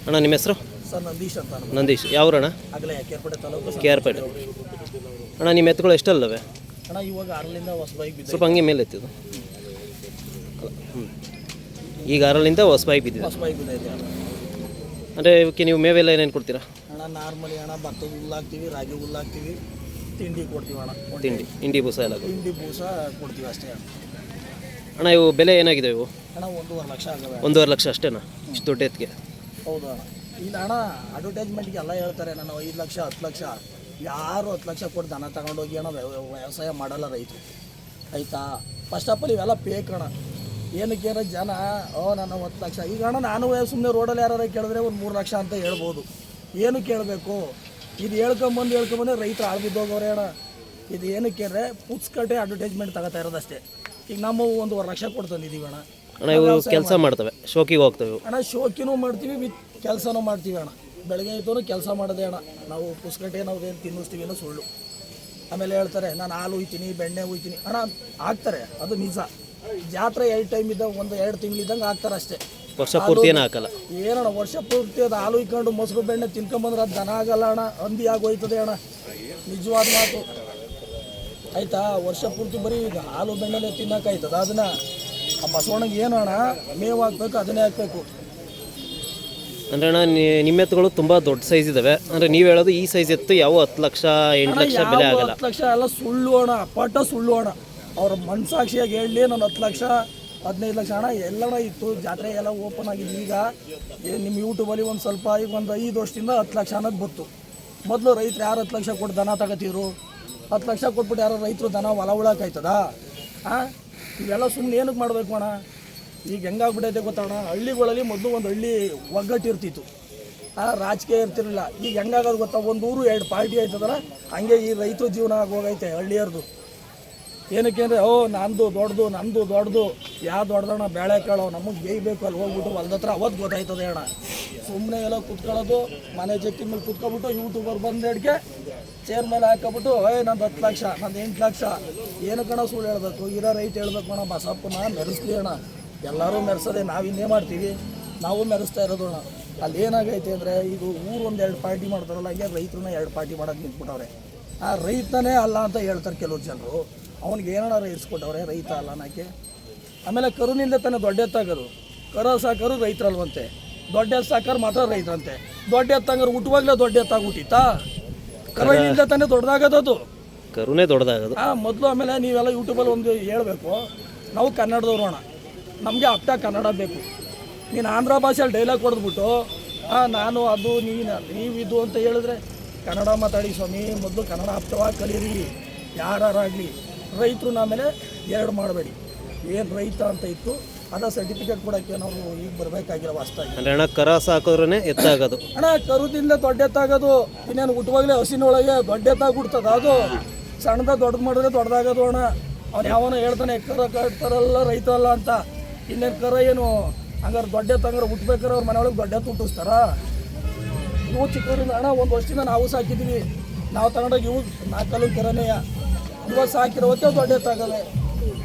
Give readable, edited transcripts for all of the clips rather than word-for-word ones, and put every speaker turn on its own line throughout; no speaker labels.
ಅಣ್ಣ ನಿಮ್ಮ ಹೆಸರು?
ಸರ್ ನಂದೀಶ್ ಅಂತ.
ನಂದೀಶ್. ಯಾವ್ರಣ್ಣ?
ಆಗಲೇ ಕೇರ್ಪೇಟೆ ತಾಲೂಕು.
ಕೇರ್ಪೇಟೆ. ಅಣ್ಣ ನಿಮ್ಮ ಎತ್ತುಗಳು ಎಷ್ಟಲ್ಲವೆ?
ಅಣ್ಣ ಇವಾಗ 6ರಿಂದ ಹೊಸಬಾಗಿ ಬಿದ್ದಿದೆ.
ಸ್ವಲ್ಪ ಹಂಗೆ ಮೇಲೆ ಎತ್ತಿದ್ದು. ಈಗ 6ರಿಂದ ಹೊಸಬಾಗಿ ಬಿದ್ದಿದೆ.
ಹೊಸಬಾಗಿ ಬಿದ್ದೈತೆ ಅಣ್ಣ.
ಅಂದರೆ ಇವಕ್ಕೆ ನೀವು ಮೇವೆಲ್ಲ ಏನೇನು ಕೊಡ್ತೀರಾ?
ಅಣ್ಣ ನಾರ್ಮಲಿ ಅಣ್ಣ ಭತ್ತದ ಹುಲ್ಲು ಹಾಕ್ತೀವಿ, ರಾಗಿ ಹುಲ್ಲು ಹಾಕ್ತೀವಿ, ತಿಂಡಿ ಕೊಡ್ತೀವಿ ಅಣ್ಣ.
ಹಿಂಡಿ ಬೂಸ ಎಲ್ಲ
ಹಿಂಡಿ ಬೂಸ ಕೊಡ್ತೀವಿ ಅಷ್ಟೇ ಅಣ್ಣ.
ಅಣ್ಣ ಇವು ಬೆಲೆ ಏನಾಗಿದೆ ಇವು?
ಅಣ್ಣ 1.5 ಲಕ್ಷ ಆಗವೆ.
1.5 ಲಕ್ಷ ಅಷ್ಟೇನಾ ಇಷ್ಟು ದೊಡ್ಡ ಎತ್ತಿಗೆ?
ಹೌದು ಅಣ್ಣ. ಇಲ್ಲ ಅಣ್ಣ ಅಡ್ವರ್ಟೈಸ್ಮೆಂಟ್ಗೆ ಎಲ್ಲ ಹೇಳ್ತಾರೆ ನಾನು 5 ಲಕ್ಷ 10 ಲಕ್ಷ. ಯಾರು 10 ಲಕ್ಷ ಕೊಟ್ಟು ದನ ತಗೊಂಡೋಗಿ ಅಣ್ಣ ವ್ಯವಸಾಯ ಮಾಡಲ್ಲ ರೈತರು, ಆಯಿತಾ? ಫಸ್ಟ್ ಆಫ್ ಆಲ್ ಇವೆಲ್ಲ ಫೇಕ್ ಅಣ್ಣ. ಏನಕ್ಕೆ ಜನ ನಾನು 10 ಲಕ್ಷ. ಈಗ ಅಣ್ಣ ನಾನು ಸುಮ್ಮನೆ ರೋಡಲ್ಲಿ ಯಾರು ಕೇಳಿದ್ರೆ ಒಂದು 3 ಲಕ್ಷ ಅಂತ ಹೇಳ್ಬೋದು. ಏನು ಕೇಳಬೇಕು? ಇದು ಹೇಳ್ಕೊಂಬಂದು ರೈತರು ಆಳ್ಬಿದ್ದೋಗವ್ರೆ ಅಣ್ಣ. ಇದು ಏನಕ್ಕೆ ಅಂದರೆ ಪುಚ್ಕಟ್ಟೆ ಅಡ್ವರ್ಟೈಸ್ಮೆಂಟ್ ತಗೋತಾ ಇರೋದಷ್ಟೇ. ಈಗ ನಾವು 1.5 ಲಕ್ಷ ಕೊಟ್ಟು ತಂದಿದ್ದೀವಿ ಅಣ್ಣ.
ಅಣ್ಣ ಇವು ಕೆಲಸ ಮಾಡ್ತವೆ, ಶೋಕಿಗೆ ಹೋಗ್ತವೆ
ಅಣ್ಣ. ಶೋಕಿನೂ ಮಾಡ್ತೀವಿ, ವಿತ್ ಕೆಲಸನೂ ಮಾಡ್ತೀವಿ ಅಣ್ಣ. ಬೆಳಗ್ಗೆ ಇದ್ದು ಕೆಲಸ ಮಾಡೋದೇ ಅಣ್ಣ. ನಾವು ಪುಸ್ಕಟ್ಟೆ ನಾವು ಏನು ತಿನ್ನಿಸ್ತೀವಿ ಅನ್ನೋ ಸುಳ್ಳು. ಆಮೇಲೆ ಹೇಳ್ತಾರೆ ನಾನು ಹಾಲು ಹುಯ್ತೀನಿ, ಬೆಣ್ಣೆ ಹುಯ್ತೀನಿ ಅಣ್ಣ. ಹಾಕ್ತಾರೆ, ಅದು ನಿಜ. ಜಾತ್ರೆ 2 ಟೈಮ್ ಇದ್ದಾಗ 1-2 ತಿಂಗಳಿದ್ದಂಗೆ ಹಾಕ್ತಾರೆ ಅಷ್ಟೇ.
ವರ್ಷ ಪೂರ್ತಿ ಏನು ಹಾಕಲ್ಲ
ಏನಣ್ಣ. ವರ್ಷ ಪೂರ್ತಿ ಅದು ಹಾಲು ಹುಯ್ಕೊಂಡು ಮೊಸರು ಬೆಣ್ಣೆ ತಿನ್ಕೊಂಬಂದ್ರೆ ಅದು ದನ ಆಗಲ್ಲ ಅಣ್ಣ, ಹಂದಿ ಆಗೋಯ್ತದೆ ಅಣ್ಣ. ನಿಜವಾದ ಮಾತು, ಆಯಿತಾ? ವರ್ಷ ಪೂರ್ತಿ ಬರೀ ಈಗ ಹಾಲು ಬೆಣ್ಣೆಲೆ ತಿನ್ನೋಕ್ಕಾಯ್ತದ? ಅದನ್ನು ಆ ಬಸವಣ್ಣಗೆ ಏನು ಅಣ್ಣ ಮೇವು ಹಾಕ್ಬೇಕು, ಅದನ್ನೇ ಹಾಕಬೇಕು.
ಅಂದರೆ ಅಣ್ಣ ನಿಮ್ಮ ಎತ್ತುಗಳು ತುಂಬ ದೊಡ್ಡ ಸೈಜ್ ಇದ್ದಾವೆ. ಅಂದರೆ ನೀವು ಹೇಳೋದು ಈ ಸೈಜ್ ಎತ್ತು ಯಾವ 10 ಲಕ್ಷ 8 ಲಕ್ಷ ಬೆಲೆ ಆಗಲ್ಲ?
10 ಲಕ್ಷ ಎಲ್ಲ ಸುಳ್ಳು ಅಣ್ಣ, ಅಪ್ಪಟ ಸುಳ್ಳು ಅಣ್ಣ. ಅವ್ರ ಮನಸಾಕ್ಷಿಯಾಗಿ ಹೇಳಲಿ ನಾನು 10 ಲಕ್ಷ 15 ಲಕ್ಷ ಅಣ್ಣ ಎಲ್ಲಣ ಇತ್ತು. ಜಾತ್ರೆ ಎಲ್ಲ ಓಪನ್ ಆಗಿದೆ. ಈಗ ನಿಮ್ಮ ಯೂಟ್ಯೂಬಲ್ಲಿ ಒಂದು ಸ್ವಲ್ಪ ಈಗ ಒಂದು 5 ವರ್ಷದಿಂದ 10 ಲಕ್ಷ ಅನ್ನೋದು ಗೊತ್ತು. ಮೊದಲು ರೈತರು ಯಾರು 10 ಲಕ್ಷ ಕೊಟ್ಟು ದನ ತಗೋತಿದ್ರು? 10 ಲಕ್ಷ ಕೊಟ್ಬಿಟ್ಟು ಯಾರೋ ರೈತರು ದನ ಹೊಲ ಉಳಕಾಯ್ತದ? ಹಾಂ, ಇವೆಲ್ಲ ಸುಮ್ಮನೆ ಏನಕ್ಕೆ ಮಾಡಬೇಕು ಅಣ್ಣ? ಈಗ ಹೆಂಗಾಗ್ಬಿಟ್ಟೈತೆ ಗೊತ್ತಣ್ಣ, ಹಳ್ಳಿಗಳಲ್ಲಿ ಮೊದಲು ಒಂದು ಹಳ್ಳಿ ಒಗ್ಗಟ್ಟು ಇರ್ತಿತ್ತು, ರಾಜಕೀಯ ಇರ್ತಿರಲಿಲ್ಲ. ಈಗ ಹೆಂಗಾಗೋದು ಗೊತ್ತಾ, 1 ಊರು 2 ಪಾರ್ಟಿ ಆಯ್ತದಲ್ಲ, ಹಂಗೆ ಈ ರೈತರ ಜೀವನ ಆಗೋಗೈತೆ ಹಳ್ಳಿಯರ್ದು. ಏನಕ್ಕೆ ಅಂದರೆ ನಂದು ದೊಡ್ಡದು ಯಾವ ದೊಡ್ಡದಣ್ಣ ಬೇಳೆ ಕಾಳು ನಮಗೆ ಬೇಯಬೇಕು ಅಲ್ಲಿ ಹೋಗ್ಬಿಟ್ಟು ಹೊಲ್ದ ಹತ್ರ ಅವತ್ತು ಗೊತ್ತಾಯ್ತದೆ ಅಣ್ಣ. ಸುಮ್ಮನೆ ಎಲ್ಲ ಕುತ್ಕೊಳ್ಳೋದು, ಮನೆ ಜಕ್ಕಿನ ಮೇಲೆ ಕುತ್ಕೊಬಿಟ್ಟು ಯೂಟ್ಯೂಬರ್ ಬಂದೇಡ್ಗೆ ಚೇರ್ ಮೇಲೆ ಹಾಕೊಬಿಟ್ಟು ನಂದು 10 ಲಕ್ಷ ನಂದು 8 ಲಕ್ಷ ಏನು ಕಣ ಸುಳ್ಳು ಹೇಳ್ಬೇಕು? ಇರೋ ರೈಟ್ ಹೇಳ್ಬೇಕು ಅಣ್ಣ. ಬಸಪ್ಪನ ಮೆರೆಸ್ಲಿ ಅಣ್ಣ. ಎಲ್ಲರೂ ಮೆರೆಸೋದೆ, ನಾವಿನ್ನೇ ಮಾಡ್ತೀವಿ, ನಾವು ಮೆರೆಸ್ತಾ ಇರೋದು ಅಣ್ಣ. ಅಲ್ಲಿ ಏನಾಗೈತೆ ಅಂದರೆ ಇದು ಊರು 1-2 ಪಾರ್ಟಿ ಮಾಡ್ತಾರಲ್ಲ, ಹಂಗೆ ರೈತರನ್ನ 2 ಪಾರ್ಟಿ ಮಾಡೋದು ನಿಂತ್ಬಿಟ್ಟವ್ರೆ. ಆ ರೈತನೇ ಅಲ್ಲ ಅಂತ ಹೇಳ್ತಾರೆ ಕೆಲವ್ರು ಜನರು. ಅವ್ನಿಗೆ ಏನಾರ ಇರಿಸ್ಕೊಟ್ಟವ್ರೆ, ರೈತ ಅಲ್ಲ ಅನ್ನೋಕ್ಕೆ. ಆಮೇಲೆ ಕರುನಿಂದ ತಾನೇ ದೊಡ್ಡ ಎತ್ತಾಗೋದು. ಕರು ಸಾಕೋರು ರೈತರಲ್ವಂತೆ, ದೊಡ್ಡ ಎತ್ತು ಸಾಕೋರು ಮಾತ್ರ ರೈತರಂತೆ. ದೊಡ್ಡ ಎತ್ತಂಗಾರು ಹುಟ್ಟುವಾಗಲೇ ದೊಡ್ಡ ಎತ್ತಾಗ್ಬಿಟ್ಟಿತ್ತಾ? ಕರುನಿಂದ ತಾನೇ ದೊಡ್ಡದಾಗೋದು,
ಕರುನೇ ದೊಡ್ಡದಾಗೋದು.
ಮೊದಲು. ಆಮೇಲೆ ನೀವೆಲ್ಲ ಯೂಟ್ಯೂಬಲ್ಲಿ ಒಂದು ಹೇಳಬೇಕು, ನಾವು ಕನ್ನಡದವ್ರು ಅಣ್ಣ, ನಮಗೆ ಅಪ್ಟ ಕನ್ನಡ ಬೇಕು. ನೀನು ಆಂಧ್ರ ಭಾಷೆಯಲ್ಲಿ ಡೈಲಾಗ್ ಹೊಡೆದ್ಬಿಟ್ಟು ನಾನು ಅದು ನೀವು ಇದು ಅಂತ ಹೇಳಿದ್ರೆ ಕನ್ನಡ ಮಾತಾಡಿ ಸ್ವಾಮಿ. ಮೊದಲು ಕನ್ನಡ ಅಪ್ಟವಾಗಿ ಕಲೀರಿ ಯಾರಾಗಲಿ. ರೈತರು ಆಮೇಲೆ 2 ಮಾಡಬೇಡಿ. ಏನು ರೈತ ಅಂತ ಇತ್ತು ಅದ ಸರ್ಟಿಫಿಕೇಟ್ ಕೊಡೋಕ್ಕೆ ನಾವು ಈಗ ಬರಬೇಕಾಗಿರೋ ವಾಸ್ತಾಗಿ.
ಅಂದರೆ ಅಣ್ಣ ಕರ ಸಾಕೋದ್ರೇ ಎತ್ತಾಗೋದು
ಅಣ್ಣ. ಕರುದಿಂದ ದೊಡ್ಡ ಎತ್ತಾಗೋದು. ಇನ್ನೇನು ಹುಟ್ಟುವಾಗಲೇ ಹಸಿನೊಳಗೆ ದೊಡ್ಡ ಎತ್ತಾಗ್ಬಿಡ್ತದೆ. ಅದು ಸಣ್ಣದ ದೊಡ್ಡದು ಮಾಡಿದ್ರೆ ದೊಡ್ಡದಾಗೋದು ಅಣ್ಣ. ಅವ್ನು ಯಾವನೋ ಹೇಳ್ತಾನೆ ಕರ ಕಟ್ತಾರಲ್ಲ ರೈತ ಅಲ್ಲ ಅಂತ. ಇನ್ನೇನು ಕರ ಏನು ಹಂಗಾರೆ ದೊಡ್ಡ ಎತ್ತಂಗಾರೆ ಹುಟ್ಬೇಕಾರೆ ಅವ್ರ ಮನೆಯೊಳಗೆ ದೊಡ್ಡ ಎತ್ತು ಹುಟ್ಟಿಸ್ತಾರ? ಇವು ಚಿಕ್ಕವರಿಂದ ಅಣ್ಣ 1 ವರ್ಷದಿಂದ ನಾವು ಸಾಕಿದ್ದೀವಿ. ನಾವು ತಗೊಂಡೋಗಿ ಇವು 4 ಕರನೆಯ ಇವಾಗ ಸಾಕಿರೋವತ್ತೆ ದೊಡ್ಡ ಎತ್ತಾಗವೆ.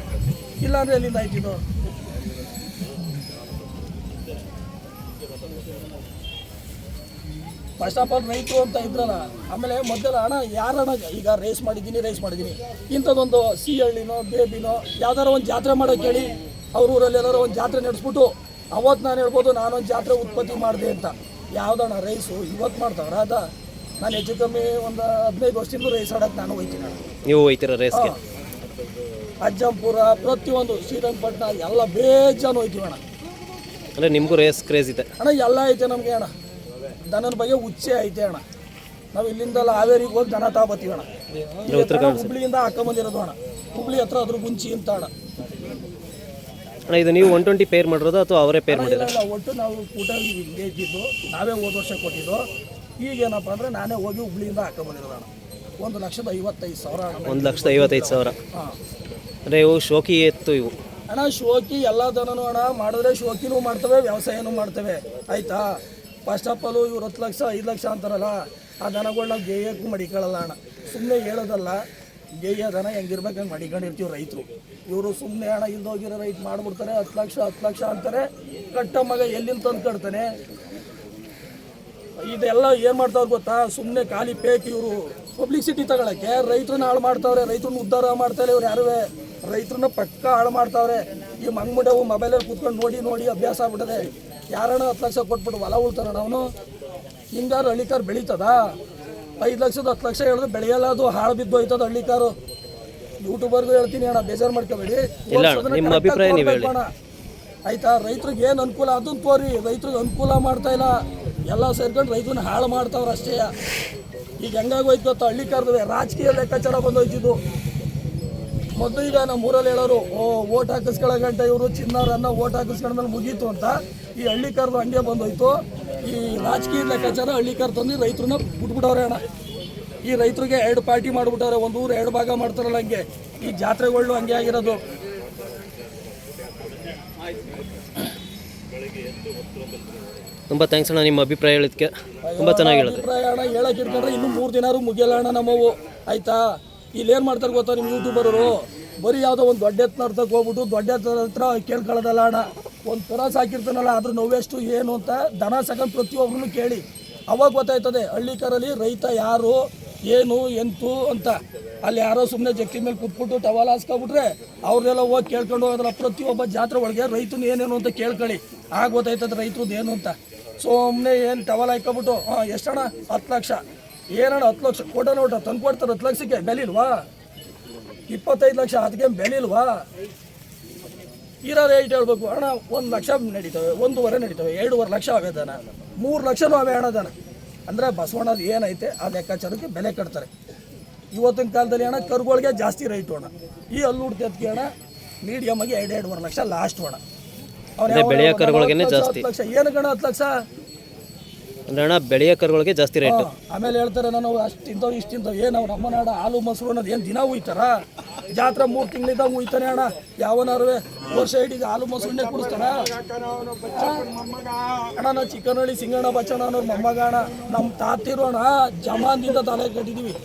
ಇಲ್ಲಾಂದರೆ ಎಲ್ಲಿಂದ ಆಯ್ತಿದ್ದು? ಫಸ್ಟ್ ಆಫ್ ಆಲ್ ರೈತರು ಅಂತ ಇದ್ರಲ್ಲ. ಆಮೇಲೆ ಮೊದಲ ಅಣ್ಣ ಯಾರಣ್ಣ ಈಗ ರೇಸ್ ಮಾಡಿದ್ದೀನಿ ಇಂಥದ್ದೊಂದು ಸಿ ಹಳ್ಳಿನೋ ಬೇಬಿನೋ ಯಾವ್ದಾರ ಒಂದು ಜಾತ್ರೆ ಮಾಡೋಕೆ ಹೇಳಿ, ಅವ್ರ ಊರಲ್ಲಿ ಎಲ್ಲಾರು ಒಂದು ಜಾತ್ರೆ ನಡೆಸ್ಬಿಟ್ಟು ಅವತ್ತು ನಾನು ಹೇಳ್ಬೋದು ನಾನೊಂದು ಜಾತ್ರೆ ಉತ್ಪತ್ತಿ ಮಾಡಿದೆ ಅಂತ. ಯಾವುದಣ್ಣ ರೈಸು ಇವತ್ತು ಮಾಡ್ತಾವ್ರ? ಅದ ನಾನು ಹೆಚ್ಚು ಕಮ್ಮಿ ಒಂದು 15 ವರ್ಷದಿಂದ ರೈಸ್ ಆಡೋಕೆ ನಾನು ಹೋಗ್ತೀನಿ ಅಣ್ಣ.
ನೀವು ಹೋಗ್ತೀರ ರೇಸ್ಗೆ?
ಅಜ್ಜಂಪುರ ಪ್ರತಿಯೊಂದು ಶ್ರೀರಂಗಪಟ್ಟಣ ಎಲ್ಲ ಬೇಜಾನು ಹೋಗ್ತೀವಿ ಅಣ್ಣ.
ಅಂದರೆ ನಿಮಗೂ ರೇಸ್ ಕ್ರೇಜ್ ಇದೆ
ಅಣ್ಣ? ಎಲ್ಲ ಐತೆ ನಮಗೆ ಅಣ್ಣ. ದನದ ಬಗ್ಗೆ ಹುಚ್ಚೆ ಐತೆ ಅಣ್ಣ. ನಾವು ಇಲ್ಲಿಂದಲ್ಲ ಹಾವೇರಿಗೆ ಹೋಗಿ ದನ ತಗೋತೀವಿ ಅಣ್ಣ. ಹುಬ್ಳಿಯಿಂದ ಹಾಕೊಂಬಂದಿರೋದು ಅಣ್ಣ. ಹುಬ್ಳಿ ಹತ್ರ ಅದ್ರ ಗುಂಚಿ ಅಂತ ಅಣ್ಣ.
ಇದು ನೀವು 120 ಪೇರ್ ಮಾಡಿರೋದು ಅಥವಾ ಅವರೇ ಪೇರ್ ಮಾಡಿಲ್ಲ?
ಒಟ್ಟು ನಾವು ಕೂಟ ಇಲ್ಲೇ ಇದ್ದಿದ್ದು, ನಾವೇ ಹೋದ ವರ್ಷ ಕೊಟ್ಟಿದ್ದು. ಈಗೇನಪ್ಪ ಅಂದರೆ ನಾನೇ ಹೋಗಿ ಹುಬ್ಳಿಯಿಂದ ಹಾಕೊಂಬಂದಿರೋದು ಅಣ್ಣ. 1,55,000 ಅಣ್ಣ.
1,55,000. ಅಂದರೆ ಇವು ಶೋಕಿ ಎತ್ತು ಇವು?
ಅಣ್ಣ ಶೋಕಿ ಎಲ್ಲ ದನನೂ ಅಣ್ಣ ಮಾಡಿದ್ರೆ ಶೋಕಿನೂ ಮಾಡ್ತವೆ ವ್ಯವಸಾಯನೂ ಮಾಡ್ತವೆ ಆಯಿತಾ. ಫಸ್ಟ್ ಆಫ್ ಆಲು ಇವ್ರು 10 ಲಕ್ಷ 5 ಲಕ್ಷ ಅಂತಾರಲ್ಲ, ಆ ದನಗಳನ್ನ ಗೇಯಕ್ಕೂ ಮಡಿಕೊಳ್ಳಲ್ಲ ಅಣ್ಣ. ಸುಮ್ಮನೆ ಹೇಳೋದಲ್ಲ, ಗೇಯ ದನ ಹೆಂಗಿರ್ಬೇಕು ಹಂಗೆ ಮಡಿಕೊಂಡಿರ್ತೀವಿ ರೈತರು. ಇವರು ಸುಮ್ಮನೆ ಹಣ ಇಲ್ದೋಗಿರೋ ರೈತ ಮಾಡಿಬಿಡ್ತಾರೆ. 10 ಲಕ್ಷ ಅಂತಾರೆ. ಕಟ್ಟ ಮಗ ಎಲ್ಲಿಂದ ತಂದು ಕಟ್ತಾನೆ. ಇದೆಲ್ಲ ಏನು ಮಾಡ್ತಾವ್ರು ಗೊತ್ತಾ, ಸುಮ್ಮನೆ ಖಾಲಿ ಪೇಕ್. ಇವರು ಪಬ್ಲಿಸಿಟಿ ತಗೊಳಕ್ಕೆ ರೈತರನ್ನ ಹಾಳು ಮಾಡ್ತಾವ್ರೆ, ರೈತರನ್ನ ಉದ್ಧಾರ ಮಾಡ್ತಾರೆ. ಇವ್ರು ಯಾರು ರೈತರನ್ನ ಪಕ್ಕ ಹಾಳು ಮಾಡ್ತಾವ್ರೆ. ಈ ಮಂಗ್ಮುಂಡವು ಮೊಬೈಲಲ್ಲಿ ಕೂತ್ಕೊಂಡು ನೋಡಿ ಅಭ್ಯಾಸ ಆಗ್ಬಿಟ್ಟದೆ. ಯಾರನ್ನ 10 ಲಕ್ಷ ಕೊಟ್ಬಿಟ್ಟು ಹೊಲ ಉಳ್ತಾರಣ ಅವನು. ಹಿಂಗಾರು ಹಳ್ಳಿಕಾರು ಬೆಳೀತದ? 5 ಲಕ್ಷದ 10 ಲಕ್ಷ ಹೇಳಿದ್ರೆ ಬೆಳೆಯಲ್ಲ, ಅದು ಹಾಳು ಬಿದ್ದು ಹೋಯ್ತದ ಹಳ್ಳಿಕಾರು. ಯೂಟ್ಯೂಬರ್ಗೂ ಹೇಳ್ತೀನಿ ಅಣ್ಣ, ಬೇಜಾರು ಮಾಡ್ಕೋಬೇಡಿ. ಆಯ್ತಾ, ರೈತರಿಗೆ ಏನು ಅನುಕೂಲ ಅದನ್ನು ತೋರಿ. ರೈತರಿಗೆ ಅನುಕೂಲ ಮಾಡ್ತಾ ಇಲ್ಲ, ಎಲ್ಲ ಸೇರ್ಕೊಂಡು ರೈತರನ್ನ ಹಾಳು ಮಾಡ್ತಾವ್ರು ಅಷ್ಟೇ. ಈಗ ಹೆಂಗಾಗೋಯ್ತು ಗೊತ್ತಾ, ಹಳ್ಳಿಕಾರದವೇ ರಾಜಕೀಯ ಲೆಕ್ಕಾಚಾರ ಬಂದೋಯ್ತಿದ್ದು. ಮೊದಲು ಈಗ ನಮ್ಮ ಊರಲ್ಲಿ ಹೇಳೋರು, ಓಟ್ ಹಾಕಿಸ್ಕೊಳ್ಳೋ ಗಂಟೆ ಇವರು ಚಿನ್ನರನ್ನ ಓಟ್ ಹಾಕಿಸ್ಕೊಂಡ್ಮೇಲೆ ಮುಗೀತು ಅಂತ. ಈ ಹಳ್ಳಿಕಾರದು ಹಂಗೆ ಬಂದೋಯ್ತು. ಈ ರಾಜಕೀಯ ಲೆಕ್ಕಾಚಾರ ಹಳ್ಳಿಕಾರ ತಂದು ರೈತರನ್ನ ಬಿಟ್ಬಿಟ್ಟವ್ರೆ ಅಣ್ಣ. ಈ ರೈತರಿಗೆ 2 ಪಾರ್ಟಿ ಮಾಡಿಬಿಟ್ಟವ್ರೆ. ಒಂದು ಊರು 2 ಭಾಗ ಮಾಡ್ತಾರಲ್ಲ, ಹಂಗೆ ಈ ಜಾತ್ರೆಗಳು ಹಂಗೆ ಆಗಿರೋದು.
ತುಂಬ ಥ್ಯಾಂಕ್ಸ್ ಅಣ್ಣ, ನಿಮ್ಮ ಅಭಿಪ್ರಾಯ ಹೇಳಿದ್ಕೆ ತುಂಬ ಚೆನ್ನಾಗಿ ಹೇಳಿದ್ರಿ.
ಅಭಿಪ್ರಾಯ ಅಣ್ಣ ಹೇಳಕ್ಕೆ ಇಟ್ಕೊಂಡ್ರೆ ಇನ್ನೂ 3 ದಿನಾರು ಮುಗಿಯಲ್ಲ ಅಣ್ಣ ನಮ್ಮವು. ಆಯ್ತಾ, ಇಲ್ಲಿ ಏನು ಮಾಡ್ತಾರೆ ಗೊತ್ತಾ ನಿಮ್ಮ ಯೂಟ್ಯೂಬರು, ಬರೀ ಯಾವುದೋ ಒಂದು ದೊಡ್ಡ ಎತ್ತನರ್ತಕ್ಕೆ ಹೋಗ್ಬಿಟ್ಟು ದೊಡ್ಡ ಎತ್ತರ ಹತ್ರ ಕೇಳ್ಕೊಳ್ಳೋದಲ್ಲ ಅಣ್ಣ. ಒಂದು ಪುರ ಸಾಕಿರ್ತಾನಲ್ಲ, ಅದ್ರ ನೋವೆಷ್ಟು ಏನು ಅಂತ ದನ ಸಾಕೊಂಡು ಪ್ರತಿಯೊಬ್ಬರೂ ಕೇಳಿ. ಅವಾಗ ಗೊತ್ತಾಯ್ತದೆ ಹಳ್ಳಿಕಾರಲ್ಲಿ ರೈತ ಯಾರು, ಏನು ಎಂತು ಅಂತ. ಅಲ್ಲಿ ಯಾರೋ ಸುಮ್ಮನೆ ಜಕ್ಕಿ ಮೇಲೆ ಕುತ್ಬಿಟ್ಟು ಟವಲ್ ಹಾಸ್ಕೊಬಿಟ್ರೆ ಅವ್ರನ್ನೆಲ್ಲ ಹೋಗಿ ಕೇಳ್ಕೊಂಡು ಹೋಗೋದ್ರ. ಪ್ರತಿಯೊಬ್ಬ ಜಾತ್ರೆ ಒಳಗೆ ರೈತನ ಏನೇನು ಅಂತ ಕೇಳ್ಕೊಳ್ಳಿ, ಆಗ ಗೊತ್ತಾಯ್ತದೆ ರೈತರದ್ದು ಏನು ಅಂತ. ಸುಮ್ಮನೆ ಏನು ಟವಲ್ ಹಾಕ್ಕೊಬಿಟ್ಟು ಎಷ್ಟಣ್ಣ 10 ಲಕ್ಷ ಏನಣ್ಣ 10 ಲಕ್ಷ ಕೊಡೋ ನೋಟ ತಂದು ಕೊಡ್ತಾರೆ. 10 ಲಕ್ಷಕ್ಕೆ ಬೆಲೆ ಇಲ್ವಾ? 25 ಲಕ್ಷ ಅದಕ್ಕೆ ಬೆಲೆ ಇಲ್ವಾ? ಇರೋ ರೇಟ್ ಹೇಳ್ಬೇಕು ಅಣ್ಣ. 1 ಲಕ್ಷ ನಡೀತವೆ, 1.5 ನಡೀತವೆ, 2.5 ಲಕ್ಷ ಆಗೋದನ, 3 ಲಕ್ಷನೂ ಅವೇ ಅಣ್ಣದನ. ಅಂದರೆ ಬಸವಣ್ಣದು ಏನೈತೆ ಆ ಲೆಕ್ಕಾಚಾರಕ್ಕೆ ಬೆಲೆ ಕಟ್ತಾರೆ. ಇವತ್ತಿನ ಕಾಲದಲ್ಲಿ ಅಣ್ಣ ಕರುಗಳಿಗೆ ಜಾಸ್ತಿ ರೈಟು ಅಣ್ಣ. ಈ ಹಲ್ಲುಡ್ತಿ ಅದಕ್ಕೆ ಅಣ್ಣ ಮೀಡಿಯಮ್ ಆಗಿ 2.5 ಲಕ್ಷ ಲಾಸ್ಟ್ ಅಣ್ಣ.
ಬೆಳೆಯ ಕರುಗಳಿಗೆ ಜಾಸ್ತಿ
10 ಲಕ್ಷ ಏನು ಕಣ 10 ಲಕ್ಷ
ಅಂದ್ರೆ ಅಣ್ಣ, ಬೆಳೆಯ ಕರುಗಳಿಗೆ ಜಾಸ್ತಿ ರೇಟ್.
ಆಮೇಲೆ ಹೇಳ್ತಾರೆ ನಾನು ಅಷ್ಟು ತಿಂತವ್ ಇಷ್ಟು ತಿಂತವ್. ಏನು ಅವ್ರು ನಮ್ಮ ನಾಡ ಹಾಲು ಮೊಸರು ಅನ್ನೋದು ಏನು ದಿನ ಉಯ್ತಾರ? ಜಾತ್ರೆ 3 ತಿಂಗಳಿದ್ದಾಗ ಉಯ್ತಾನೆ ಅಣ್ಣ. ಯಾವನಾರು ವರ್ಷ ಇಡೀ ಹಾಲು ಮೊಸರನ್ನೇ ಕುಡಿಸ್ತಾರ ಅಣ್ಣ. ನಾವು ಚಿಕ್ಕನಹಳ್ಳಿ ಸಿಂಗಣ್ಣ ಬಚ್ಚಣ್ಣ ಅನ್ನೋರು ಮೊಮ್ಮಗ ಅಣ್ಣ. ನಮ್ಮ ತಾತಿರು ಅಣ್ಣ ಜಮಾನ್ದಿಂದ ತಲೆ ಕಟ್ಟಿದ್ದೀವಿ.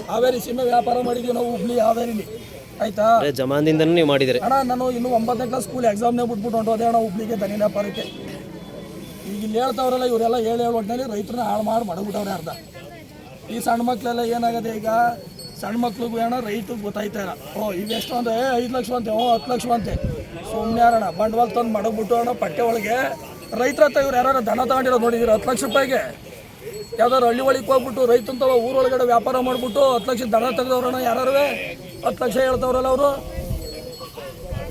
ಹಾವೇರಿ ಸೀಮೆ ವ್ಯಾಪಾರ ಮಾಡಿದ್ದೀವಿ ನಾವು, ಹುಬ್ಳಿ ಹಾವೇರಿಲಿ. ಆಯ್ತಾ,
ಜಮಾನ್ದಿಂದನೂ ನೀವು ಮಾಡಿದ್ದೀರಿ
ಅಣ್ಣ. ನಾನು ಇನ್ನೂ 9ನೇ ಕ್ಲಾಸ್ ಸ್ಕೂಲ್ ಎಕ್ಸಾಮ್ನೇ ಬಿಟ್ಬಿಟ್ಟು ಹೊಂಟೋದೆ ಅಣ್ಣ ಹುಬ್ಳಿಗೆ ದನಿ ವ್ಯಾಪಾರಕ್ಕೆ. ಈಗ ಇಲ್ಲಿ ಹೇಳ್ತಾವ್ರಲ್ಲ ಇವರೆಲ್ಲ ಹೇಳಿ ಒಟ್ಟಿನಲ್ಲಿ ರೈತರನ್ನ ಹಾಳು ಮಾಡ್ಬಿಟ್ಟವ್ರೆ ಅರ್ಧ. ಈ ಸಣ್ಣ ಮಕ್ಕಳೆಲ್ಲ ಏನಾಗದೆ, ಈಗ ಸಣ್ಣ ಮಕ್ಳಿಗೂ ಏನೋ ರೈತರಿಗೆ ಗೊತ್ತಾಯ್ತಾ ಇಲ್ಲ. ಇವೆಷ್ಟು ಅಂದರೆ 5 ಲಕ್ಷ ಅಂತೆ, 10 ಲಕ್ಷ ಅಂತೆ. ಸುಮ್ಮನೆ ಯಾರಣ್ಣ ಬಂಡವಾಳ ತಂದು ಮಡಗ್ಬಿಟ್ಟು ಅಣ್ಣ ಪಟ್ಟೆ ಒಳಗೆ. ರೈತರ ಹತ್ರ ಇವ್ರು ಯಾರು ದನ ತಗೊಂಡಿರೋದು ನೋಡಿದ್ದೀರ 10 ಲಕ್ಷ ರೂಪಾಯಿಗೆ? ಯಾವ್ದಾರು ಹಳ್ಳಿ ಒಳಗೆ ಹೋಗ್ಬಿಟ್ಟು ರೈತಂತವ ಊರೊಳಗಡೆ ವ್ಯಾಪಾರ ಮಾಡಿಬಿಟ್ಟು 10 ಲಕ್ಷ ದನ ತೆಗೆದವ್ರಣ್ಣ. ಯಾರು 10 ಲಕ್ಷ ಹೇಳ್ತವ್ರಲ್ಲ ಅವರು.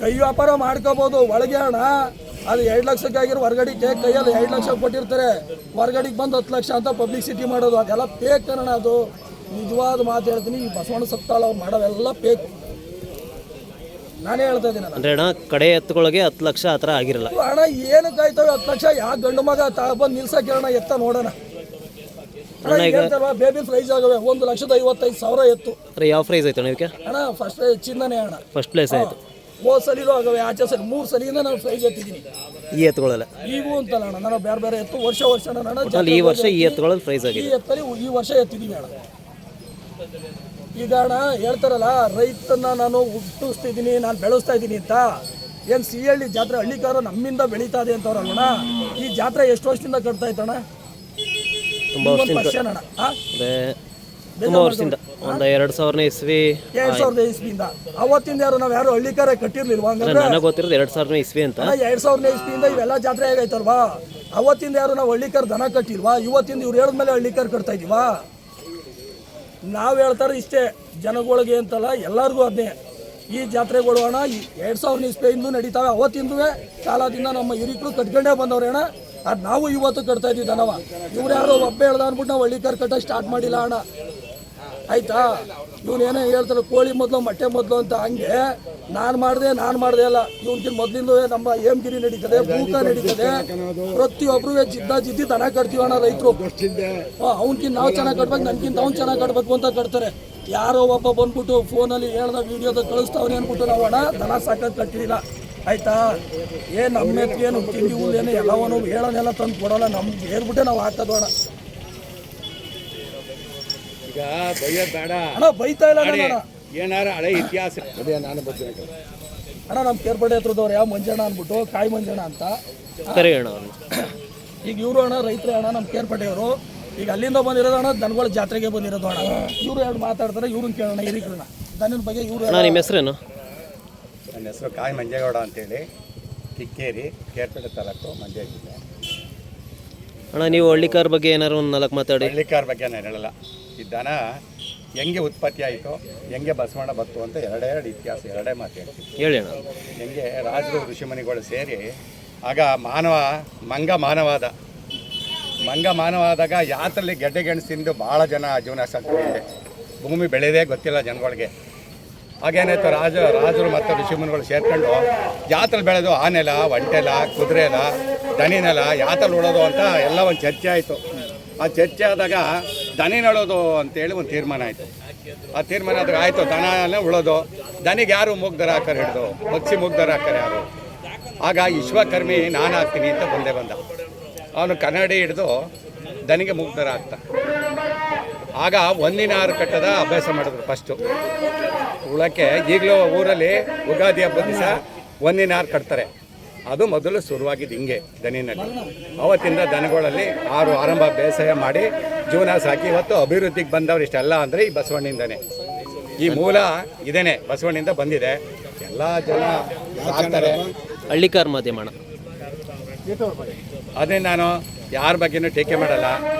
ಕೈ ವ್ಯಾಪಾರ ಮಾಡ್ಕೋಬೋದು ಒಳಗೆ ಅಣ್ಣ. ಅದು 2 ಲಕ್ಷಕ್ಕಾಗಿರೋ ಹೊರಗಡೆಗೆ ಕೈಯಲ್ಲಿ 2 ಲಕ್ಷ ಕೊಟ್ಟಿರ್ತಾರೆ, ಹೊರಗಡೆಗೆ ಬಂದು 10 ಲಕ್ಷ ಅಂತ ಪಬ್ಲಿಸಿಟಿ ಮಾಡೋದು. ಅದೆಲ್ಲ ಪೇಕ್ ಅಣ್ಣ. ಅದು ನಿಜವಾದ ಮಾತು ಹೇಳ್ತೀನಿ, ಈ ಬಸವಣ್ಣ ಸತ್ತಾಳ ಅವ್ರು ಮಾಡೋವೆಲ್ಲ ಪೇಕ್. ನಾನೇ ಹೇಳ್ತಾ ಇದ್ದೀನಿ
ಅಂದ್ರೆ ಅಣ್ಣ, ಕಡೆ ಎತ್ತುಗಳಿಗೆ 10 ಲಕ್ಷ ಆ ಥರ ಆಗಿರಲ್ಲ
ಅಣ್ಣ. ಏನಕ್ಕೆ ಆಯ್ತವೆ 10 ಲಕ್ಷ? ಯಾವ ಗಂಡು ಮಗ ಬಂದು ನಿಲ್ಸಕ್ಕೆ ಹೇಳೋಣ, ಎತ್ತ ನೋಡೋಣ. ಬೇಬಿ ಪ್ರೈಸ್ ಆಗವೆ 1,55,000 ಎತ್ತು.
ಯಾವ ಪ್ರೈಸ್ ಆಯ್ತು ಇದಕ್ಕೆ
ಅಣ್ಣ? ಫಸ್ಟ್ ಚಿನ್ನನೇ ಅಣ್ಣ,
ಫಸ್ಟ್ ಪ್ಲೇಸ್ ಆಯ್ತು.
ಹೋದ ಸಲಿನೂ ಆಗವೆ, ಆಚೆ ಸರಿ 3 ಸಲಿಯಿಂದ ನಾನು ಪ್ರೈಸ್ ಎತ್ತಿದ್ದೀನಿ.
ಈ ಎತ್ತುಗಳೆಲ್ಲ
ಈಗೂ ಅಂತಲ್ಲ ಅಣ್ಣ, ನಾನು ಬೇರೆ ಎತ್ತು ವರ್ಷ ಅಣ್ಣ.
ಈ ವರ್ಷ ಈ ಎತ್ತುಗಳಲ್ಲಿ ಪ್ರೈಸ್ ಆಗಿದೆ.
ಈ ಎತ್ತಲ್ಲಿ ಈ ವರ್ಷ ಎತ್ತಿದ್ದೀವಿ ಅಣ್ಣ. ಈಗ ಅಣ್ಣ ಹೇಳ್ತಾರಲ್ಲ ರೈತನ ನಾನು ಹುಟ್ಟಿಸ್ತಿದ್ದೀನಿ, ನಾನು ಬೆಳೆಸ್ತಾ ಇದ್ದೀನಿ ಅಂತ. ಏನು ಸಿಹಳ್ಳಿ ಜಾತ್ರೆ ಹಳ್ಳಿಕಾರ ನಮ್ಮಿಂದ ಬೆಳೀತಾ ಇದೆ ಅಂತವ್ರಲ್ಲಣ್ಣ. ಈ ಜಾತ್ರೆ ಎಷ್ಟು ವರ್ಷದಿಂದ ಕಟ್ತಾ ಇತ್ತಣ್ಣ?
ತುಂಬ ವರ್ಷದಿಂದ, ತುಂಬ ವರ್ಷದಿಂದ, ಒಂದು 2000 ಇಸ್ವಿ
2000 ಇಸ್ವಿಯಿಂದ. ಅವತ್ತಿಂದ ಯಾರು ಹಳ್ಳಿಕಾರ ಕಟ್ಟಿರ್ಲಿಲ್ವಾ?
ನನಗೆ ಗೊತ್ತಿರೋದು 2000 ಇಸ್ವಿ ಅಂತ.
2000 ಇಸ್ವಿಯಿಂದ ಇವೆಲ್ಲ ಜಾತ್ರೆ ಆಗೈತಲ್ವಾ? ಅವತ್ತಿಂದ ಯಾರು ನಾವು ಹಳ್ಳಿಕಾರ ದನ ಕಟ್ಟಿಲ್ವಾ? ಇವತ್ತಿಂದ ಇವ್ರು ಹೇಳಿದ್ಮೇಲೆ ಹಳ್ಳಿಕಾರ ಕಟ್ತಾ ಇದೀವಾ? ನಾವು ಹೇಳ್ತಾರೆ ಇಷ್ಟೇ ಜನಗಳಿಗೆ ಅಂತಲ್ಲ, ಎಲ್ಲರಿಗೂ ಅದನ್ನೇ. ಈ ಜಾತ್ರೆಗಳು ಅಣ್ಣ 2000 ಇಸ್ವಿಯಿಂದ ನಡೀತಾವೆ. ಅವತ್ತಿಂದೂ ಕಾಲದಿಂದ ನಮ್ಮ ಹಿರಿಕರು ಕಟ್ಕೊಂಡೇ ಬಂದವ್ರೆ ಅಣ್ಣ. ಅದು ನಾವು ಇವತ್ತು ಕಟ್ತಾ ಇದ್ದೀವಿ ದನವ. ಇವ್ರು ಯಾರೋ ಒಬ್ಬ ಹೇಳ್ದ ಅಂದ್ಬಿಟ್ಟು ನಾವು ಹಳ್ಳಿಕಾರ ಕಟ್ಟಕ್ಕೆ ಸ್ಟಾರ್ಟ್ ಮಾಡಿಲ್ಲ ಅಣ್ಣ. ಆಯ್ತಾ, ಇವನೇನೋ ಹೇಳ್ತಾರೆ ಕೋಳಿ ಮೊದಲು ಮೊಟ್ಟೆ ಮೊದಲು ಅಂತ. ಹಂಗೆ ನಾನು ಮಾಡಿದೆ ಅಲ್ಲ. ಇವನ್ಕಿಂತ ಮೊದಲಿಂದ ನಮ್ಮ ಹೇಮಗಿರಿ ನಡೀತದೆ, ಬೂಕ ನಡೀತದೆ. ಪ್ರತಿಯೊಬ್ಬರು ಜಿದ್ದಿ ದನ ಕಟ್ತೀವಣ್ಣ ರೈತರು. ಅವ್ನಕಿಂತ ನಾವು ಚೆನ್ನಾಗಿ ಕಟ್ಬೇಕು, ನನ್ಗಿಂತ ಅವ್ನು ಚೆನ್ನಾಗಿ ಕಟ್ಬೇಕು ಅಂತ ಕಟ್ತಾರೆ. ಯಾರೋ ಒಬ್ಬ ಬಂದ್ಬಿಟ್ಟು ಫೋನಲ್ಲಿ ಹೇಳ್ದ ವಿಡಿಯೋದ ಕಳಿಸ್ತಾವನೆ ಅಂದ್ಬಿಟ್ಟು ನಾವು ಅಣ್ಣ ದನ ಸಾಕಕ್ಕೆ ಕಟ್ಟಿಲ್ಲ. ಆಯ್ತಾ. ಏನು ನಮ್ಮ ಎತ್ತಿಗೇನು ತಿಂಡಿ ಹುಲ್ಲೇನು ಎಲ್ಲವನ್ನೂ ಹೇಳೋನೆಲ್ಲ ತಂದು ಕೊಡೋಲ್ಲ, ನಮ್ಗೆ ಹೇಳ್ಬಿಟ್ಟೆ ನಾವು ಹಾಕೋದು ಅಣ್ಣ.
ಈಗ ಬೈಯೋದು ಬೇಡ
ಅಣ್ಣ ಬೈತಾ ಇಲ್ಲ ಅಣ್ಣ.
ಏನಾರ ಹಳೆ ಇತಿಹಾಸ ನಾನು
ಅಣ್ಣ ನಮ್ಮ ಕೇರ್ಪೇಟೆ ಹತ್ರದವ್ರು ಯಾವ ಮಂಜಣ್ಣ ಅಂದ್ಬಿಟ್ಟು ಕಾಯಿ ಮಂಜಣ್ಣ ಅಂತ.
ಕರೆ ಅಣ್ಣ ಅವ್ರನ್ನ.
ಈಗ ಇವರು ಅಣ್ಣ ರೈತರೇ ಅಣ್ಣ ನಮ್ಮ ಕೇರ್ಪೇಟೆಯವರು. ಈಗ ಅಲ್ಲಿಂದ ಬಂದಿರೋದು ಅಣ್ಣ ದನಗಳ ಜಾತ್ರೆಗೆ ಬಂದಿರೋದು ಅಣ್ಣ. ಇವರು ಎರಡು ಮಾತಾಡ್ತಾರೆ, ಇವ್ರನ್ನ ಕೇಳೋಣ ಹಿರಿಕರಣ ದನದ ಬಗ್ಗೆ. ಇವರು
ಅಣ್ಣ ನಿಮ್ಮ ಹೆಸರೇನು?
ನನ್ನ ಹೆಸರು ಕಾಯಿ ಮಂಜೇಗೌಡ ಅಂತೇಳಿ, ಕಿಕ್ಕೇರಿ, ಕೇರ್ಪೇಟೆ ತಾಲೂಕು, ಮಂಡ್ಯ ಜಿಲ್ಲೆ.
ಅಣ್ಣ ನೀವು ಹಳ್ಳಿಕಾರ್ ಬಗ್ಗೆ ಏನಾರು ಒಂದು 4 ಮಾತಾಡಿ.
ಹಳ್ಳಿಕಾರ ಬಗ್ಗೆ ನಾನು ಹೇಳಲ್ಲ. ಈ ದನ ಹೆಂಗೆ ಉತ್ಪತ್ತಿ ಆಯಿತು, ಹೆಂಗೆ ಬಸವಣ್ಣ ಬತ್ತು ಅಂತ ಎರಡೆರಡು ಇತಿಹಾಸ, ಎರಡೇ ಮಾತು ಹೇಳ್ತೀನಿ.
ಹೇಳಿ ಅಣ್ಣ.
ಹೆಂಗೆ ರಾಜರು ಋಷಿಮುನಿಗಳು ಸೇರಿ ಆಗ ಮಂಗ ಮಾನವಾದಾಗ ಯಾತ್ರಲ್ಲಿ ಗೆಡ್ಡೆ ಗೆಣಸು ತಿಂದು ಭಾಳ ಜನ ಜೀವನ ಸಾಕ್ತಿದೆ. ಭೂಮಿ ಬೆಳೆಯೋದೇ ಗೊತ್ತಿಲ್ಲ ಜನಗಳಿಗೆ. ಹಾಗೇನಾಯ್ತು, ರಾಜರು ಮತ್ತು ಋಷಿಮುನಿಗಳು ಸೇರ್ಕೊಂಡು ಜಾತ್ರೆಲಿ ಬೆಳೆದು ಆನೆಲ, ಒಂಟೆಲ, ಕುದುರೆಲ, ದನಿನೆಲ ಯಾತ್ರೆಲಿ ಉಳೋದು ಅಂತ ಎಲ್ಲ ಒಂದು ಚರ್ಚೆ ಆಯಿತು. ಆ ಚರ್ಚೆ ಆದಾಗ ದನಿನಳೋದು ಅಂತೇಳಿ ಒಂದು ತೀರ್ಮಾನ ಆಯಿತು. ಆ ತೀರ್ಮಾನ ಆದಾಗ ಆಯಿತು, ದನ ಉಳೋದು. ದನಿಗೆ ಯಾರು ಮೂಗ್ದರ ಹಾಕರ್ ಹಿಡಿದು, ಪಕ್ಷಿ ಮೂಗ್ದರ ಹಾಕರ್ ಯಾರು? ಆಗ ವಿಶ್ವಕರ್ಮಿ ನಾನು ಹಾಕ್ತೀನಿ ಅಂತ ಬಂದ. ಅವನು ಕನ್ನಡಿ ಹಿಡಿದು ದನಿಗೆ ಮೂಗ್ದರ ಹಾಕ್ತ. ಆಗ ಒಂದಿನ 6 ಕಟ್ಟದ ಅಭ್ಯಾಸ ಮಾಡಿದ್ರು ಫಸ್ಟು ಉಳಕ್ಕೆ. ಈಗಲೂ ಊರಲ್ಲಿ ಯುಗಾದಿ ಹಬ್ಬದ ದಿವಸ ಒಂದಿನ 6 ಕಟ್ತಾರೆ. ಅದು ಮೊದಲು ಶುರುವಾಗಿದ್ದು ಹಿಂಗೆ ದನಿನಲ್ಲಿ. ಅವತ್ತಿಂದ ದನಗಳಲ್ಲಿ 6 ಆರಂಭ ಬೇಸಾಯ ಮಾಡಿ ಜೀವನ ಸಾಕಿ ಇವತ್ತು ಅಭಿವೃದ್ಧಿಗೆ ಬಂದವರು ಇಷ್ಟೆಲ್ಲ ಅಂದರೆ ಈ ಬಸವಣ್ಣಿಂದನೇ. ಈ ಮೂಲ ಇದೇನೆ, ಬಸವಣ್ಣಿಂದ ಬಂದಿದೆ. ಎಲ್ಲ ಜನ ಆಗ್ತಾರೆ.
ಹಳ್ಳಿಕಾರ್ ಮಾಧ್ಯಮ ಅಣ್ಣ.
ಅದೇ ನಾನು ಯಾರ ಬಗ್ಗೆನೂ ಟೀಕೆ ಮಾಡಲ್ಲ.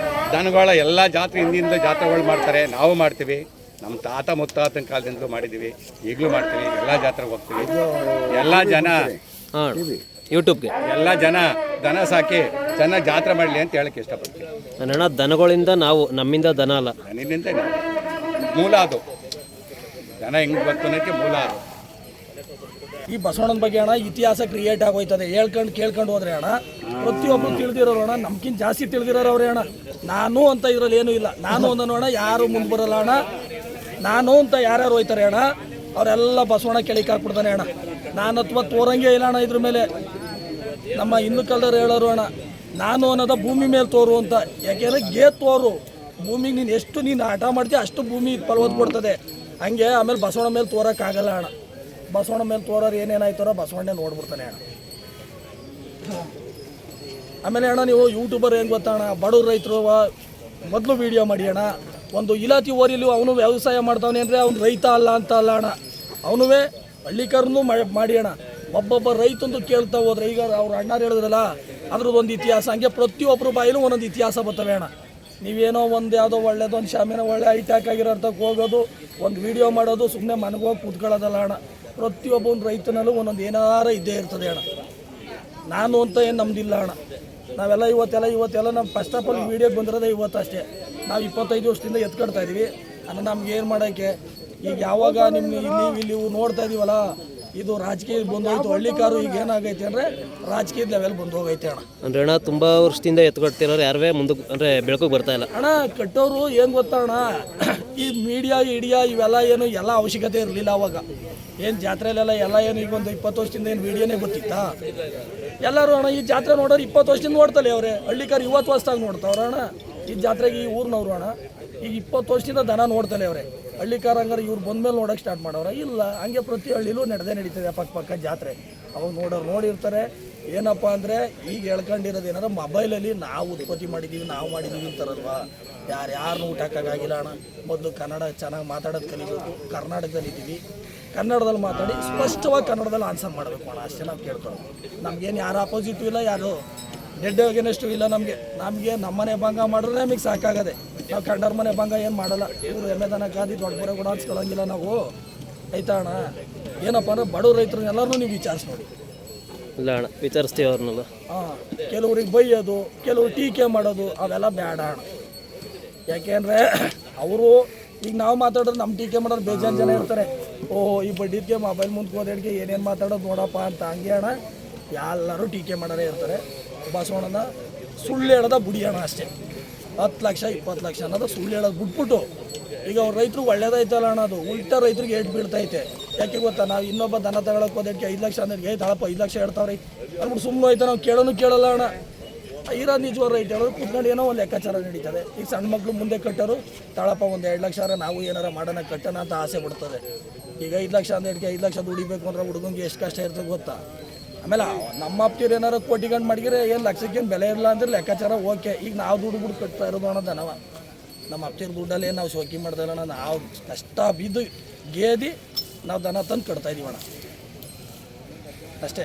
ದನಗಳ ಎಲ್ಲ ಜಾತ್ರೆ ಹಿಂದಿಂದ ಜಾತ್ರೆಗಳು ಮಾಡ್ತಾರೆ, ನಾವು ಮಾಡ್ತೀವಿ. ನಮ್ಮ ತಾತ ಮುತ್ತಾತನ ಕಾಲದಿಂದಲೂ ಮಾಡಿದ್ದೀವಿ, ಈಗಲೂ ಮಾಡ್ತೀವಿ. ಎಲ್ಲ ಜಾತ್ರೆಗೆ ಹೋಗ್ತೀವಿ. ಎಲ್ಲ ಜನ
ಹಾಂ ಯೂಟ್ಯೂಬ್ಗೆ
ಎಲ್ಲ ಜನ ದನ ಸಾಕಿ ಚೆನ್ನಾಗಿ ಜಾತ್ರೆ ಮಾಡಲಿ ಅಂತ ಹೇಳಕ್ಕೆ ಇಷ್ಟಪಡ್ತೀನಿ.
ಅಣ್ಣ ದನಗಳಿಂದ ನಾವು, ನಮ್ಮಿಂದ ದನ ಅಲ್ಲ.
ದನಿಂದ ಮೂಲ ಅದು. ದನ ಹೆಂಗೆ ಬರ್ತನಕ್ಕೆ ಮೂಲ ಅದು.
ಈ ಬಸವಣ್ಣನ ಬಗ್ಗೆ ಅಣ್ಣ ಇತಿಹಾಸ ಕ್ರಿಯೇಟ್ ಆಗೋಯ್ತದೆ. ಕೇಳ್ಕೊಂಡು ಹೋದ್ರೆ ಅಣ್ಣ ಪ್ರತಿಯೊಬ್ಬರು ತಿಳಿದಿರೋರು ಅಣ್ಣ, ನಮ್ಗಿಂತ ಜಾಸ್ತಿ ತಿಳಿದಿರೋರು ಅವ್ರೆ ಅಣ್ಣ. ನಾನು ಅಂತ ಇದ್ರಲ್ಲಿ ಏನೂ ಇಲ್ಲ. ನಾನು ಅಂದನು ಅಣ್ಣ, ಯಾರು ಮುಂದೆ ಬರಲ್ಲ ಅಣ್ಣ. ನಾನು ಅಂತ ಯಾರ್ಯಾರು ಹೋಯ್ತಾರೆ ಅಣ್ಣ, ಅವರೆಲ್ಲ ಬಸವಣ್ಣ ಕೆಳಗೆ ಹಾಕ್ಬಿಡ್ತಾನೆ ಅಣ್ಣ. ನಾನು ಅಥವಾ ತೋರಂಗೆ ಇಲ್ಲ ಅಣ್ಣ ಇದ್ರ ಮೇಲೆ. ನಮ್ಮ ಹಿಂದೂ ಕಾಲದವ್ರು ಹೇಳೋರು ಅಣ್ಣ, ನಾನು ಅನ್ನೋದ ಭೂಮಿ ಮೇಲೆ ತೋರು ಅಂತ. ಯಾಕೆಂದರೆ ತೋರು ಭೂಮಿಗೆ ನೀನು ಎಷ್ಟು ಆಟ ಮಾಡ್ತೀಯ ಅಷ್ಟು ಭೂಮಿ ಫಲವತ್ತು ಕೊಡ್ತದೆ. ಹಂಗೆ ಆಮೇಲೆ ಬಸವಣ್ಣ ಮೇಲೆ ತೋರೋಕ್ಕಾಗಲ್ಲ ಅಣ್ಣ. ಬಸವಣ್ಣ ಮೇಲೆ ತೋರೋರು ಏನೇನಾಯ್ತಾರೋ ಬಸವಣ್ಣ ನೋಡ್ಬಿಡ್ತಾನೆ ಅಣ್ಣ. ಆಮೇಲೆ ಅಣ್ಣ ನೀವು ಯೂಟ್ಯೂಬರ್ ಏನು ಗೊತ್ತಾ ಅಣ್ಣ, ಬಡವ್ರ ರೈತರು ಮೊದಲು ವೀಡಿಯೋ ಮಾಡಿ ಅಣ್ಣ. ಒಂದು ಇಲಾತಿ ಓರಿಲು ಅವನು ವ್ಯವಸಾಯ ಮಾಡ್ತಾವನೆ ಅಂದರೆ ಅವ್ನು ರೈತ ಅಲ್ಲ ಅಂತ ಅಲ್ಲ ಅಣ್ಣ, ಅವನು ಹಳ್ಳಿಕಾರನು ಮಾಡಿ ಅಣ್ಣ. ಒಬ್ಬೊಬ್ಬ ರೈತಂದು ಕೇಳ್ತಾ ಹೋದ್ರೆ, ಈಗ ಅವ್ರು ಅಣ್ಣಾರು ಹೇಳಿದ್ರಲ್ಲ ಅದ್ರದ್ದು ಒಂದು ಇತಿಹಾಸ, ಹಂಗೆ ಪ್ರತಿಯೊಬ್ಬರು ಬಾಯಿಲೂ ಒಂದೊಂದು ಇತಿಹಾಸ ಬರ್ತವೆ ಅಣ್ಣ. ನೀವೇನೋ ಒಂದು ಯಾವುದೋ ಒಳ್ಳೇದೊಂದು ಶಾಮಿನ ಒಳ್ಳೆ ಹೈಟ್ಯಾಕ್ ಆಗಿರೋರ್ತಕ್ಕೆ ಹೋಗೋದು, ಒಂದು ವೀಡಿಯೋ ಮಾಡೋದು, ಸುಮ್ಮನೆ ಮನೆಗೋಗಿ ಕೂತ್ಕೊಳ್ಳೋದಲ್ಲ ಅಣ್ಣ. ಪ್ರತಿಯೊಬ್ಬ ಒಂದು ರೈತನಲ್ಲೂ ಒಂದೊಂದು ಏನಾರ ಇದ್ದೇ ಇರ್ತದೆ ಅಣ್ಣ. ನಾನು ಅಂತ ಏನು ನಮ್ದಿಲ್ಲ ಅಣ್ಣ. ನಾವೆಲ್ಲ ಇವತ್ತೆಲ್ಲ ನಮ್ಮ ಫಸ್ಟ್ ಆಫ್ ಆಲ್ ವೀಡಿಯೋಗೆ ಬಂದಿರೋದೇ ಇವತ್ತು ಅಷ್ಟೇ. ನಾವು 25 ವರ್ಷದಿಂದ ಎತ್ಕೊಡ್ತಾ ಇದ್ದೀವಿ ಅಣ್ಣ. ನಮ್ಗೆ ಏನು ಮಾಡೋಕ್ಕೆ ಈಗ ಯಾವಾಗ ಇಲ್ಲಿ ನೋಡ್ತಾ ಇದ್ದೀವಲ್ಲ, ಇದು ರಾಜಕೀಯ ಬಂದೋಯ್ತು. ಹಳ್ಳಿಕಾರು ಈಗ ಏನಾಗೈತೆ ಅಂದರೆ ರಾಜಕೀಯದ ಲೆವೆಲ್ ಬಂದು ಹೋಗೈತೆ ಅಣ್ಣ.
ಅಂದರೆ ಅಣ್ಣ ತುಂಬ ವರ್ಷದಿಂದ ಎತ್ಕೊಡ್ತಿರೋರು ಯಾರೇ ಮುಂದಕ್ಕೆ ಅಂದರೆ ಬೆಳಕಿಗೆ ಬರ್ತಾ ಇಲ್ಲ
ಅಣ್ಣ. ಕಟ್ಟೋರು ಏನು ಗೊತ್ತಾ ಅಣ್ಣ, ಈ ಮೀಡಿಯಾ ಇವೆಲ್ಲ ಏನು ಎಲ್ಲ ಅವಶ್ಯಕತೆ ಇರಲಿಲ್ಲ ಅವಾಗ. ಏನು ಜಾತ್ರೆಲೆಲ್ಲ ಎಲ್ಲ ಏನು ಈಗ ಒಂದು 20 ವರ್ಷದಿಂದ ಏನು ವೀಡಿಯೋನೇ ಗೊತ್ತಿತ್ತಾ? ಎಲ್ಲರೂ ಅಣ್ಣ ಈ ಜಾತ್ರೆ ನೋಡೋರು 20 ವರ್ಷದಿಂದ ನೋಡ್ತಲೇ ಅವರೇ. ಹಳ್ಳಿಕಾರು 50 ವರ್ಷದಾಗ ನೋಡ್ತಾವ್ರ ಅಣ್ಣ. ಈ ಜಾತ್ರೆಗೆ ಈ ಊರಿನವ್ರು ಅಣ್ಣ ಈಗ 20 ವರ್ಷದಿಂದ ದನ ನೋಡ್ತಲೇ ಅವರೇ. ಹಳ್ಳಿಕಾರ ಹಂಗಾರೆ ಇವ್ರು ಬಂದಮೇಲೆ ನೋಡೋಕೆ ಸ್ಟಾರ್ಟ್ ಮಾಡೋರು ಇಲ್ಲ. ಹಂಗೆ ಪ್ರತಿ ಹಳ್ಳಿಲೂ ನಡೀತದೆ ಪಕ್ಕ ಜಾತ್ರೆ. ಅವಾಗ ನೋಡಿರ್ತಾರೆ. ಏನಪ್ಪ ಅಂದರೆ ಈಗ ಹೇಳ್ಕೊಂಡಿರೋದು ಏನಾರ ಮೊಬೈಲಲ್ಲಿ ನಾವು ಉತ್ಪತ್ತಿ ಮಾಡಿದ್ದೀವಿ ಅಂತಾರಲ್ವಾ. ಯಾರನ್ನೂ ಊಟ ಹಾಕೋಕ್ಕಾಗಿಲ್ಲ ಅಣ್ಣ. ಮೊದಲು ಕನ್ನಡ ಚೆನ್ನಾಗಿ ಮಾತಾಡೋದು ಕಲಿಬೇಕು. ಕರ್ನಾಟಕದಲ್ಲಿ ಇದ್ದೀವಿ, ಕನ್ನಡದಲ್ಲಿ ಮಾತಾಡಿ ಸ್ಪಷ್ಟವಾಗಿ ಕನ್ನಡದಲ್ಲಿ ಆನ್ಸರ್ ಮಾಡಬೇಕು ಅಣ್ಣ. ಅಷ್ಟೇ ನಾವು ಕೇಳ್ಕೊಳ್ಳೋದು. ನಮಗೇನು ಯಾರು ಅಪೋಸಿಟು ಇಲ್ಲ, ಯಾರು ಡೆಡ್ ಅಗೇನೆಸ್ಟು ಇಲ್ಲ. ನಮಗೆ ನಮ್ಮನೆ ಭಂಗ ಮಾಡಿದ್ರೆ ನಮಗೆ ಸಾಕಾಗದೆ. ನಾವು ಕಂಡರ ಮನೆ ಭಂಗ ಏನು ಮಾಡಲ್ಲ. ಇವರು ಎಮ್ಮೆದನ ಕಾದಿ ದೊಡ್ಡ ಬರೋ ಕೂಡ ಹಾಕ್ಸ್ಕೊಳ್ಳೋಂಗಿಲ್ಲ ನಾವು. ಆಯ್ತಾ ಅಣ್ಣ? ಏನಪ್ಪ ಅಂದರೆ ಬಡವ ರೈತರನ್ನೆಲ್ಲರೂ ನೀವು ವಿಚಾರಿಸಿ ನೋಡಿ.
ಇಲ್ಲ ಅಣ್ಣ, ವಿಚಾರಿಸ್ತೀವಿ ಅವ್ರನ್ನೆಲ್ಲ.
ಹಾಂ, ಕೆಲವ್ರಿಗೆ ಬೈಯೋದು, ಕೆಲವ್ರು ಟೀಕೆ ಮಾಡೋದು ಅವೆಲ್ಲ ಬೇಡ ಅಣ್ಣ. ಯಾಕೆಂದರೆ ಅವರು ಈಗ ನಾವು ಮಾತಾಡೋದು ನಮ್ಮ ಟೀಕೆ ಮಾಡೋರು ಬೇಜಾನ್ ಜನ ಇರ್ತಾರೆ. ಓಹೋ ಈ ಬಡ್ಡಿದ್ಗೆ ಮೊಬೈಲ್ ಮುಂದೆ ಹೋದೆಡ್ಗೆ ಏನೇನು ಮಾತಾಡೋದು ನೋಡಪ್ಪ ಅಂತ. ಹಂಗೆ ಅಣ್ಣ ಎಲ್ಲರೂ ಟೀಕೆ ಮಾಡೋರೇ ಇರ್ತಾರೆ. ಬಸವಣ್ಣನ ಸುಳ್ಳು ಹೇಳೋದ ಬುಡಿ ಅಣ್ಣ ಅಷ್ಟೇ. 10 ಲಕ್ಷ 20 ಲಕ್ಷ ಅನ್ನೋದು ಸುಳ್ಳು ಹೇಳೋದು ಬಿಟ್ಬಿಟ್ಟು ಈಗ ಅವ್ರ ರೈತರು ಒಳ್ಳೇದಾಯ್ತಲ್ಲ ಅಣ್ಣ, ಅದು ಉಲ್ಟಾ ರೈತರಿಗೆ ಏಟ್ ಬೀಳ್ತೈತೆ. ಯಾಕೆ ಗೊತ್ತಾ, ನಾವು ಇನ್ನೊಬ್ಬ ದನ ತಗೊಳಕ್ಕೆ ಹೋದಕ್ಕೆ 5 ಲಕ್ಷ ಅಂದ್ರೆ ತಾಳಪ್ಪ 5 ಲಕ್ಷ ಹೇಳ್ತಾವ್ರಿ ಅಂದ್ಬಿಟ್ಟು ಸುಮ್ಮನೆ ಹೋಯ್ತಾ, ನಾವು ಕೇಳಲ್ಲ ಅಣ್ಣ. ಇರೋದು ನಿಜವಾದ ರೈಟ್ ಹೇಳೋದು ಕೂತ್ಕೊಂಡು ಏನೋ ಒಂದು ಲೆಕ್ಕಾಚಾರ ನಡೀತದೆ. ಈಗ ಸಣ್ಣ ಮಕ್ಕಳು ಮುಂದೆ ಕಟ್ಟೋರು ತಾಳಪ್ಪ ಒಂದು 2 ಲಕ್ಷ ನಾವು ಏನಾರ ಮಾಡೋಣ ಕಟ್ಟೋಣ ಅಂತ ಆಸೆ ಬಿಡ್ತದೆ. ಈಗ 5 ಲಕ್ಷ ಅಂದ್ರೆ 5 ಲಕ್ಷ ದುಡಿಬೇಕು ಅಂದ್ರೆ ಹುಡುಗಂಗೆ ಎಷ್ಟು ಕಷ್ಟ ಇರ್ತದೆ ಗೊತ್ತಾ. ಆಮೇಲೆ ನಮ್ಮ ಅಪ್ತಿರು ಏನಾರು ಕೋಟಿಗಂಡು ಮಾಡಿದ್ರೆ ಏನು ಲಕ್ಷಕ್ಕೇನು ಬೆಲೆ ಇರಲ್ಲ ಅಂದ್ರೆ ಲೆಕ್ಕಾಚಾರ ಓಕೆ. ಈಗ ನಾವು ದುಡ್ಡು ಕಟ್ತಾ ಇರೋದು ಅನ್ನೋದು ನಾವು ನಮ್ಮ ಅಪ್ತಿರ ದುಡ್ಡಲ್ಲಿ ನಾವು ಶೋಕಿ ಮಾಡ್ದಲ್ಲ, ನಾವು ಕಷ್ಟ ಬಿದ್ದು ಗೇದಿ ನಾವು ದನ ತಂದು ಕಟ್ತಾ ಇದೀವಣ್ಣ ಅಷ್ಟೇ.